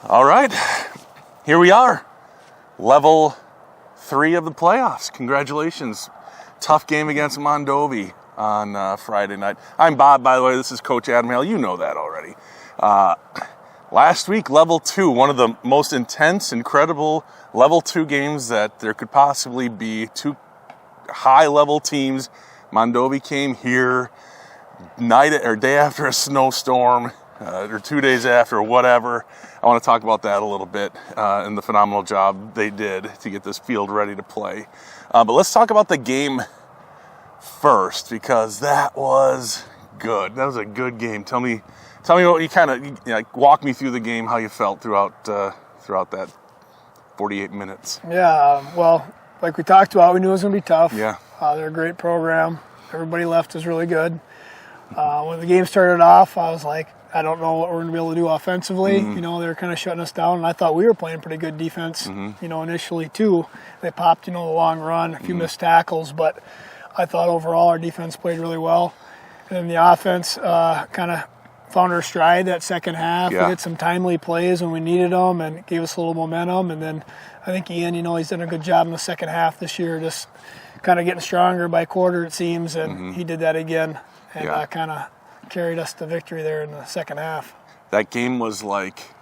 All right, here we are, level 3 of the playoffs. Congratulations. Tough game against Mondovi on Friday night. I'm Bob, by the way. This is Coach Adam Hale. You know that already. Last week, level 2, one of the most intense, incredible level 2 games that there could possibly be. Two high-level teams. Mondovi came here day after a snowstorm, or 2 days after, or whatever. I want to talk about that a little bit and the phenomenal job they did to get this field ready to play. But let's talk about the game first, because that was good. That was a good game. Tell me what you walk me through the game, how you felt throughout that 48 minutes. Yeah, well, like we talked about, we knew it was going to be tough. Yeah. They're a great program. Everybody left is really good. When the game started off, I was like, I don't know what we're going to be able to do offensively. Mm-hmm. You know, they were kind of shutting us down, and I thought we were playing pretty good defense, initially too. They popped, the long run, a few missed tackles, but I thought overall our defense played really well. And then the offense kind of found our stride that second half. Yeah. We did some timely plays when we needed them and gave us a little momentum. And then I think Ian, he's done a good job in the second half this year, just kind of getting stronger by quarter, it seems, and he did that again and kind of carried us to victory there in the second half. That game was like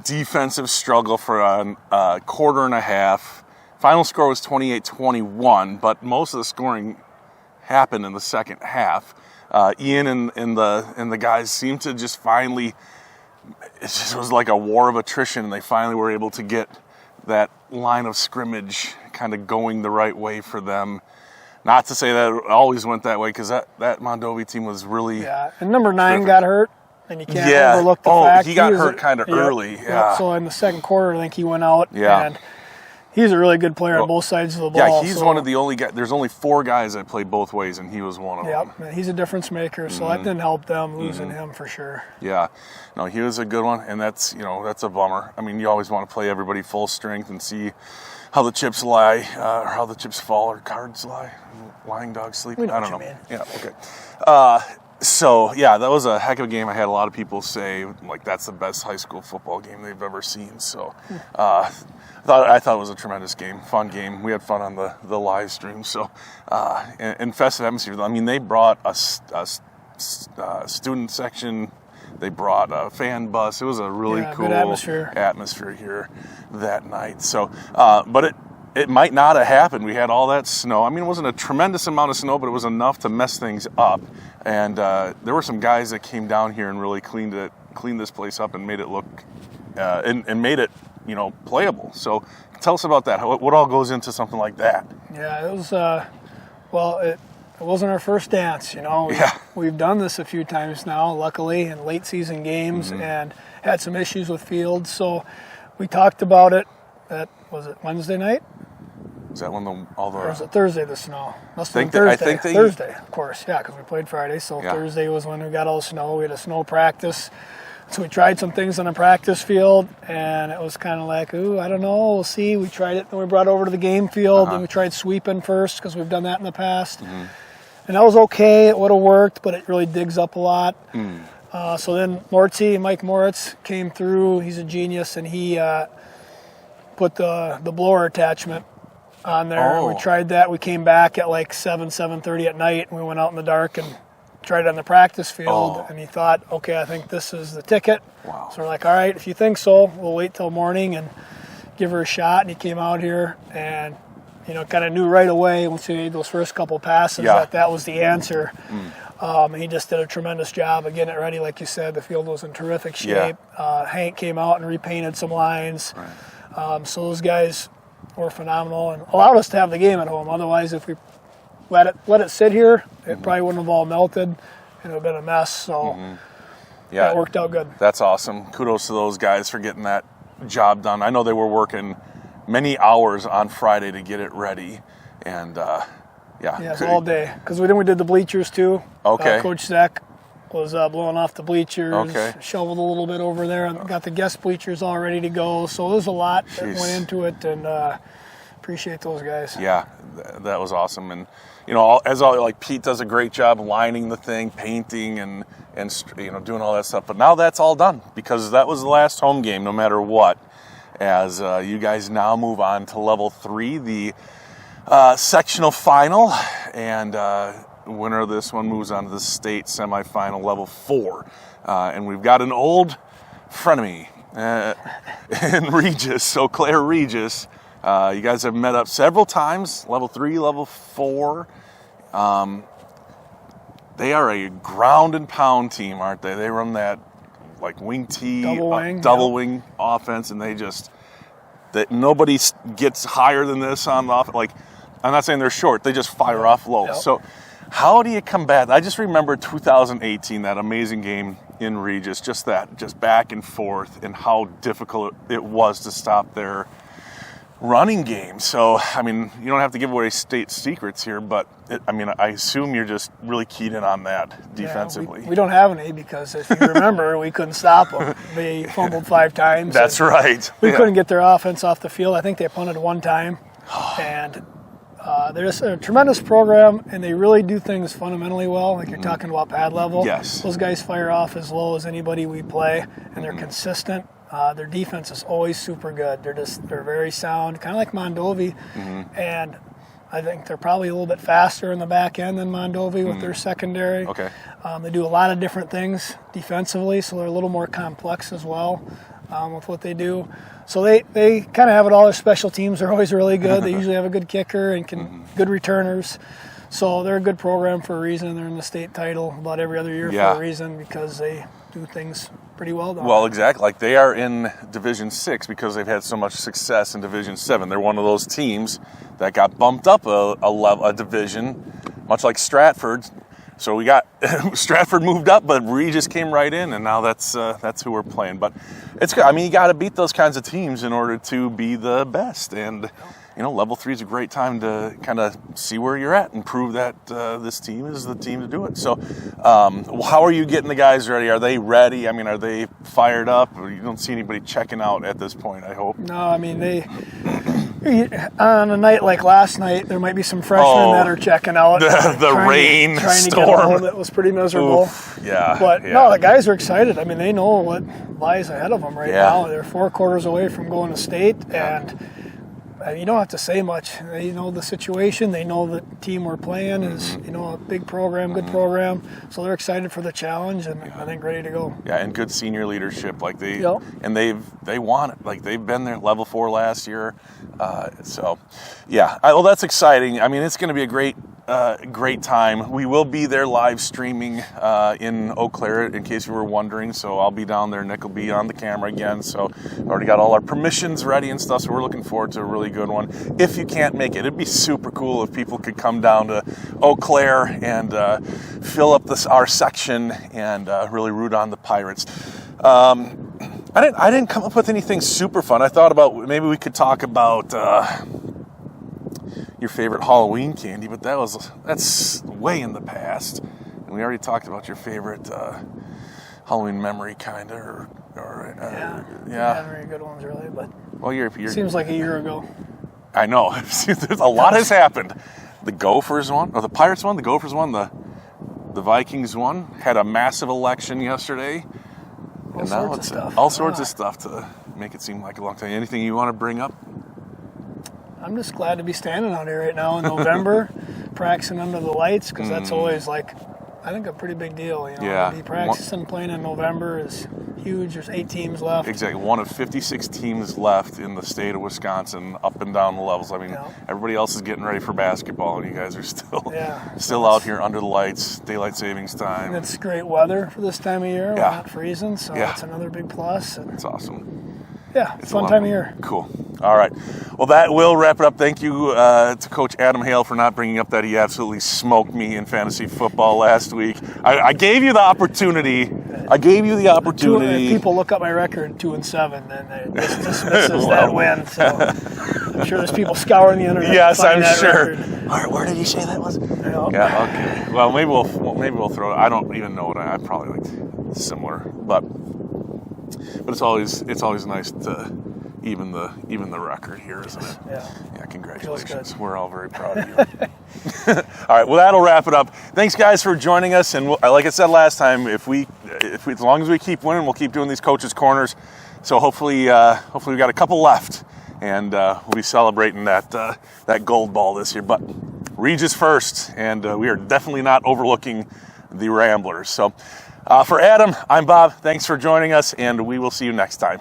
defensive struggle for a quarter and a half. Final score was 28-21, but most of the scoring happened in the second half. Ian and the guys seemed to just finally, it just was like a war of attrition, and they finally were able to get that line of scrimmage kind of going the right way for them. Not to say that it always went that way, because that Mondovi team was really and number 9 terrific. got hurt, and you can't overlook the fact he got hurt kind of early. Yeah. So in the second quarter, I think he went out. Yeah. And he's a really good player on both sides of the ball. Yeah, he's one of the only guys. There's only 4 guys that play both ways, and he was one of them. Yep, he's a difference maker, so that didn't help them losing him for sure. Yeah, no, he was a good one, and that's a bummer. I mean, you always want to play everybody full strength and see how the chips lie, or how the chips fall, or cards lie, lying dogs sleep. I don't know. Yeah, okay. So yeah, that was a heck of a game. I had a lot of people say like that's the best high school football game they've ever seen. So I thought it was a tremendous game, fun game. We had fun on the live stream. So and festive atmosphere. I mean, they brought a student section. They brought a fan bus. It was a really cool atmosphere here that night. So, but it might not have happened. We had all that snow. I mean, it wasn't a tremendous amount of snow, but it was enough to mess things up. And there were some guys that came down here and really cleaned this place up and made it look and made it playable. So, tell us about that. What all goes into something like that? Yeah, it was. It wasn't our first dance, We've done this a few times now, luckily, in late season games, and had some issues with fields. So we talked about it. Was it Wednesday night? Is that when or was it Thursday, the snow? Must have been Thursday. Thursday, of course, yeah, because we played Friday. So Thursday was when we got all the snow. We had a snow practice. So we tried some things on the practice field, and it was kind of like, I don't know, we'll see. We tried it, then we brought it over to the game field, and we tried sweeping first, because we've done that in the past. And that was okay. It would have worked, but it really digs up a lot. So then Mike Moritz came through. He's a genius, and he put the blower attachment on there. Oh. We tried that. We came back at like 7:30 at night, and we went out in the dark and tried it on the practice field. And he thought, okay, I think this is the ticket. Wow. So we're like, all right, if you think so, we'll wait till morning and give her a shot. And he came out here and kind of knew right away once he made those first couple passes that was the answer. He just did a tremendous job of getting it ready. Like you said, the field was in terrific shape. Hank came out and repainted some lines. Right. So those guys were phenomenal and allowed us to have the game at home. Otherwise, if we let it sit here, it probably wouldn't have all melted and it would have been a mess. So it worked out good. That's awesome. Kudos to those guys for getting that job done. I know they were working many hours on Friday to get it ready, and it's all day, because then we did the bleachers too. Coach Zach was blowing off the bleachers, shoveled a little bit over there, and got the guest bleachers all ready to go. So there's a lot that went into it, and appreciate those guys. Yeah, that was awesome. And, like Pete does a great job lining the thing, painting and doing all that stuff. But now that's all done because that was the last home game no matter what. As you guys now move on to level 3, the sectional final. And winner of this one moves on to the state semifinal, level 4. And we've got an old frenemy in Regis, Eau Claire Regis. You guys have met up several times, level 3, level 4. They are a ground and pound team, aren't they? They run that like wing T, double wing offense, and nobody gets higher than this on the offense. Like, I'm not saying they're short, they just fire off low. Yep. So how do you combat? I just remember 2018, that amazing game in Regis, just back and forth, and how difficult it was to stop their running game. So, I mean, you don't have to give away state secrets here, but I assume you're just really keyed in on that defensively. We don't have any because, if you remember, we couldn't stop them. They fumbled 5 times. That's right. We couldn't get their offense off the field. I think they punted 1 time. And they're just a tremendous program, and they really do things fundamentally well. Like you're talking about pad level. Yes. Those guys fire off as low as anybody we play, and they're consistent. Their defense is always super good. They're very sound, kind of like Mondovi, and I think they're probably a little bit faster in the back end than Mondovi with their secondary. Okay. They do a lot of different things defensively, so they're a little more complex as well with what they do. So they kind of have it all. Their special teams are always really good. They usually have a good kicker and good returners. So they're a good program for a reason. They're in the state title about every other year for a reason because they do things pretty well down Well, exactly. Like they are in Division 6 because they've had so much success in Division 7. They're one of those teams that got bumped up a division, much like Stratford. So we got Stratford moved up, but Regis came right in, and now that's who we're playing. But it's good. I mean, you got to beat those kinds of teams in order to be the best. And level 3 is a great time to kind of see where you're at and prove that this team is the team to do it. So, how are you getting the guys ready? Are they ready? I mean, are they fired up? Or you don't see anybody checking out at this point, I hope. No, I mean on a night like last night, there might be some freshmen that are checking out. The rain trying storm. To get home. It was pretty miserable. Oof, yeah. But no, the guys are excited. I mean, they know what lies ahead of them right now. They're 4 quarters away from going to state, and you don't have to say much. They know the situation. They know the team we're playing is, a big program, good program. So they're excited for the challenge, and I think ready to go. Yeah, and good senior leadership. Like they want it. Like they've been there level 4 last year. Well, that's exciting. I mean, it's going to be a great time. We will be there live streaming in Eau Claire, in case you were wondering. So I'll be down there. Nick will be on the camera again. So we've already got all our permissions ready and stuff. So we're looking forward to a really good one. If you can't make it, it'd be super cool if people could come down to Eau Claire and fill up our section and really root on the Pirates. I didn't come up with anything super fun. I thought about maybe we could talk about your favorite Halloween candy, but that's way in the past. And we already talked about your favorite Halloween memory, kind of. Not very good ones, really. But you're seems like a year ago. I know. There's a lot has happened. The Gophers won, or the Pirates won. The Gophers won. The Vikings won. Had a massive election yesterday. All sorts of stuff to make it seem like a long time. Anything you want to bring up? I'm just glad to be standing out here right now in November, practicing under the lights, because that's always I think a pretty big deal. To be practicing, playing in November is huge. There's 8 teams left. Exactly, one of 56 teams left in the state of Wisconsin, up and down the levels. I mean, everybody else is getting ready for basketball, and you guys are still out here under the lights, daylight savings time. And it's great weather for this time of year. We're not freezing, so that's another big plus. It's awesome. Yeah, it's a fun time of year. Cool. All right. Well, that will wrap it up. Thank you to Coach Adam Hale for not bringing up that he absolutely smoked me in fantasy football last week. I gave you the opportunity. People look up my record, 2-7, and it dismisses that win. So I'm sure there's people scouring the internet. Yes, I'm sure. Where did you say that was? Yeah. Okay. Well, maybe we'll throw it. I don't even know what I probably like similar, but it's always nice to even the record here, isn't it? Yeah, congratulations. We're all very proud of you. All right, well, that'll wrap it up. Thanks, guys, for joining us. And like I said last time, if as long as we keep winning, we'll keep doing these coaches' corners. So hopefully we got a couple left, and we'll be celebrating that gold ball this year. But Regis first, and we are definitely not overlooking the Ramblers. So for Adam, I'm Bob. Thanks for joining us, and we will see you next time.